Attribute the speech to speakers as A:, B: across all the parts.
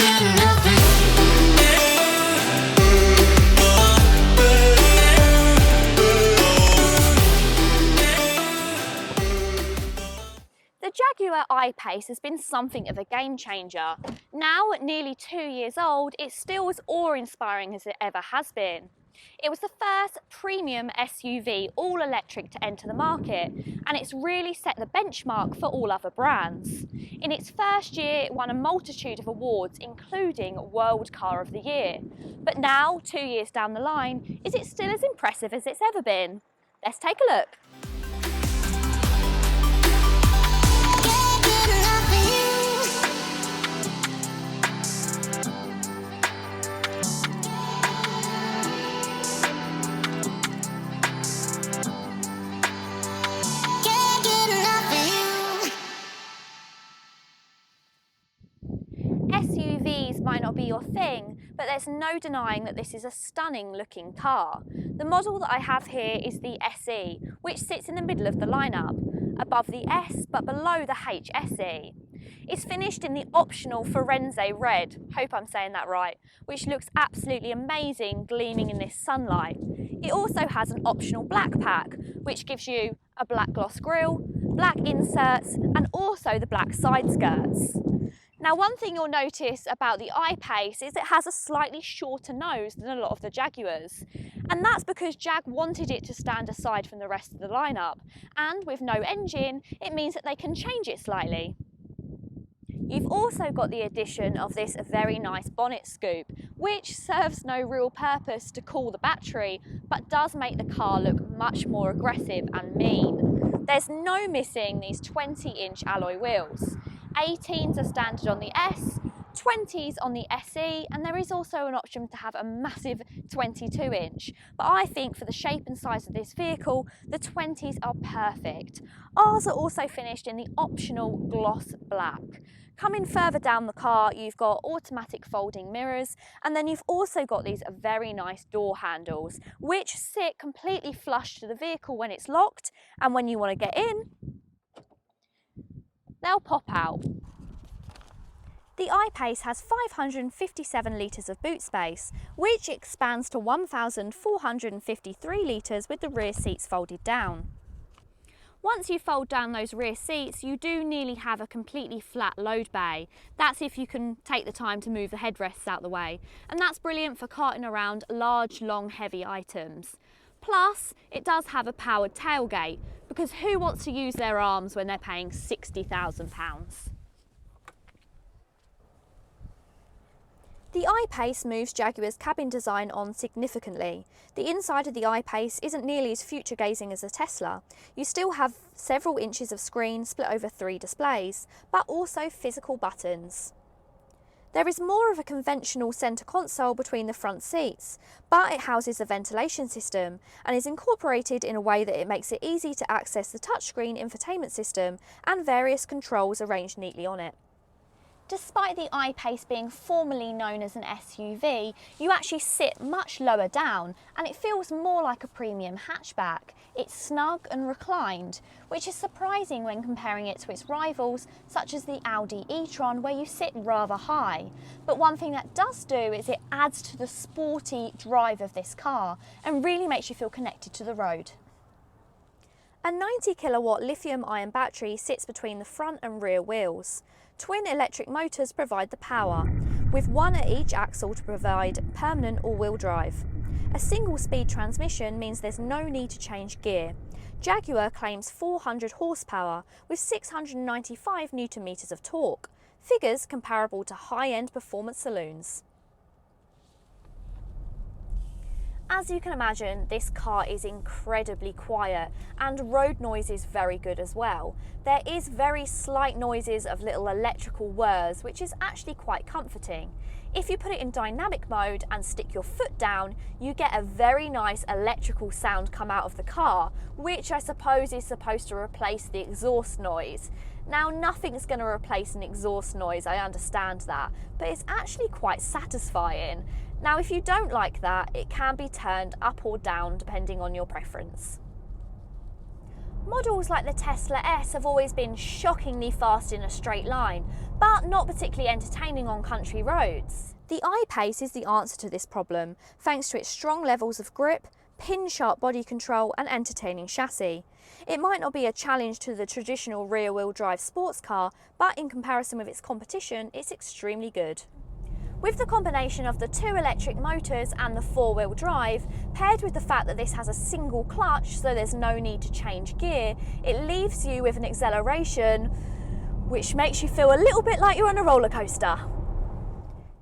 A: The Jaguar I-Pace has been something of a game changer. Now, at nearly 2 years old, it's still as awe-inspiring as it ever has been. It was the first premium SUV all-electric to enter the market, and it's really set the benchmark for all other brands. In its first year, it won a multitude of awards, including World Car of the Year. But now, 2 years down the line, is it still as impressive as it's ever been? Let's take a look. SUVs might not be your thing, but there's no denying that this is a stunning looking car. The model that I have here is the SE, which sits in the middle of the lineup, above the S but below the HSE. It's finished in the optional Firenze red, hope I'm saying that right, which looks absolutely amazing gleaming in this sunlight. It also has an optional black pack, which gives you a black gloss grille, black inserts and also the black side skirts. Now, one thing you'll notice about the I-Pace is it has a slightly shorter nose than a lot of the Jaguars. And that's because Jag wanted it to stand aside from the rest of the lineup. And with no engine, it means that they can change it slightly. You've also got the addition of this very nice bonnet scoop, which serves no real purpose to cool the battery, but does make the car look much more aggressive and mean. There's no missing these 20-inch alloy wheels. 18s are standard on the S, 20s on the SE, and there is also an option to have a massive 22-inch. But I think for the shape and size of this vehicle, the 20s are perfect. Ours are also finished in the optional gloss black. Coming further down the car, you've got automatic folding mirrors, and then you've also got these very nice door handles, which sit completely flush to the vehicle when it's locked, and when you want to get in, they'll pop out. The I-Pace has 557 litres of boot space, which expands to 1,453 litres with the rear seats folded down. Once you fold down those rear seats, you do nearly have a completely flat load bay. That's if you can take the time to move the headrests out the way. And that's brilliant for carting around large, long, heavy items. Plus, it does have a powered tailgate, because who wants to use their arms when they're paying £60,000? The I-Pace moves Jaguar's cabin design on significantly. The inside of the I-Pace isn't nearly as future-gazing as a Tesla. You still have several inches of screen split over 3 displays, but also physical buttons. There is more of a conventional centre console between the front seats, but it houses a ventilation system and is incorporated in a way that it makes it easy to access the touchscreen infotainment system and various controls arranged neatly on it. Despite the I-Pace being formerly known as an SUV, you actually sit much lower down and it feels more like a premium hatchback. It's snug and reclined, which is surprising when comparing it to its rivals such as the Audi e-tron, where you sit rather high. But one thing that does do is it adds to the sporty drive of this car and really makes you feel connected to the road. A 90 kilowatt lithium-ion battery sits between the front and rear wheels. Twin electric motors provide the power, with one at each axle to provide permanent all-wheel drive. A single-speed transmission means there's no need to change gear. Jaguar claims 400 horsepower with 695 Nm of torque, figures comparable to high-end performance saloons. As you can imagine, this car is incredibly quiet and road noise is very good as well. There is very slight noises of little electrical whirs, which is actually quite comforting. If you put it in dynamic mode and stick your foot down, you get a very nice electrical sound come out of the car, which I suppose is supposed to replace the exhaust noise. Now, nothing's going to replace an exhaust noise, I understand that, but it's actually quite satisfying. Now, if you don't like that, it can be turned up or down depending on your preference. Models like the Tesla S have always been shockingly fast in a straight line, but not particularly entertaining on country roads. The I-Pace is the answer to this problem, thanks to its strong levels of grip, pin-sharp body control and entertaining chassis. It might not be a challenge to the traditional rear-wheel drive sports car, but in comparison with its competition, it's extremely good. With the combination of the 2 electric motors and the 4-wheel drive, paired with the fact that this has a single clutch so there's no need to change gear, it leaves you with an acceleration which makes you feel a little bit like you're on a roller coaster.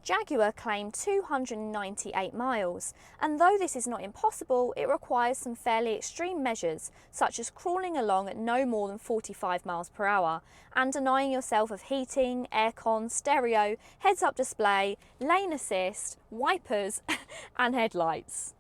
A: Jaguar claimed 298 miles, and though this is not impossible, it requires some fairly extreme measures, such as crawling along at no more than 45 miles per hour, and denying yourself of heating, aircon, stereo, heads-up display, lane assist, wipers and headlights.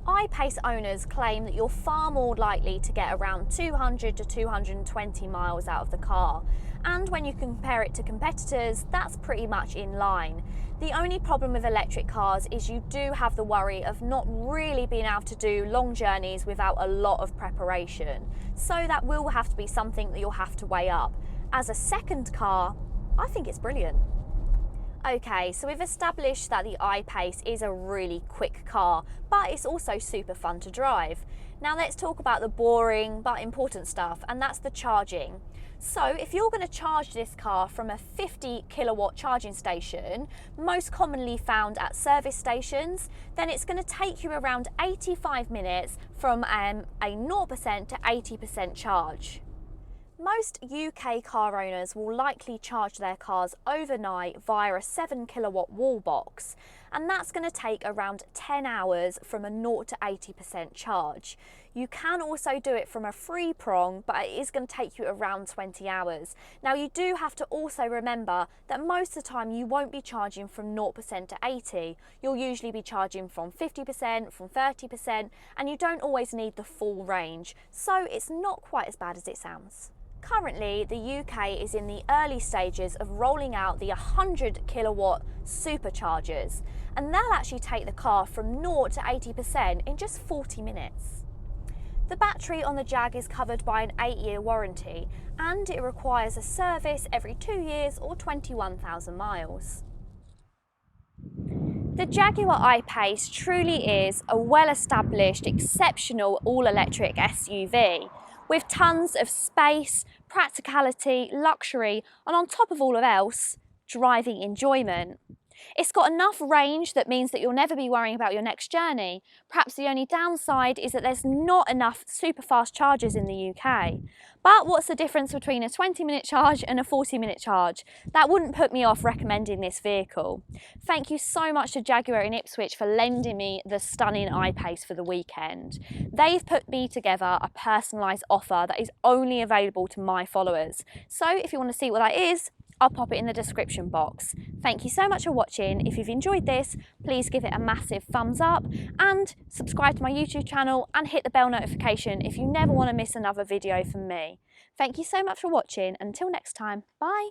A: I-Pace owners claim that you're far more likely to get around 200 to 220 miles out of the car, and when you compare it to competitors, that's pretty much in line. The only problem with electric cars is you do have the worry of not really being able to do long journeys without a lot of preparation, so that will have to be something that you'll have to weigh up. As a second car, I think it's brilliant. Okay, so we've established that the I-Pace is a really quick car, but it's also super fun to drive. Now let's talk about the boring but important stuff, and that's the charging. So if you're going to charge this car from a 50 kilowatt charging station, most commonly found at service stations, then it's going to take you around 85 minutes from a 0% to 80% charge. Most UK car owners will likely charge their cars overnight via a 7 kilowatt wall box, and that's going to take around 10 hours from a 0 to 80% charge. You can also do it from a free prong, but it is going to take you around 20 hours. Now you do have to also remember that most of the time you won't be charging from 0% to 80. You'll usually be charging from 50%, from 30%, and you don't always need the full range. So it's not quite as bad as it sounds. Currently, the UK is in the early stages of rolling out the 100 kilowatt superchargers, and they'll actually take the car from 0 to 80% in just 40 minutes. The battery on the Jag is covered by an 8-year warranty, and it requires a service every 2 years or 21,000 miles. The Jaguar I-Pace truly is a well-established, exceptional all-electric SUV, with tons of space, practicality, luxury, and on top of all of else, driving enjoyment. It's got enough range that means that you'll never be worrying about your next journey. Perhaps the only downside is that there's not enough super fast chargers in the UK. But what's the difference between a 20-minute charge and a 40-minute charge? That wouldn't put me off recommending this vehicle. Thank you so much to Jaguar in Ipswich for lending me the stunning I-Pace for the weekend. They've put me together a personalised offer that is only available to my followers. So if you want to see what that is, I'll pop it in the description box. Thank you so much for watching. If you've enjoyed this, please give it a massive thumbs up and subscribe to my YouTube channel and hit the bell notification if you never want to miss another video from me. Thank you so much for watching. Until next time, bye.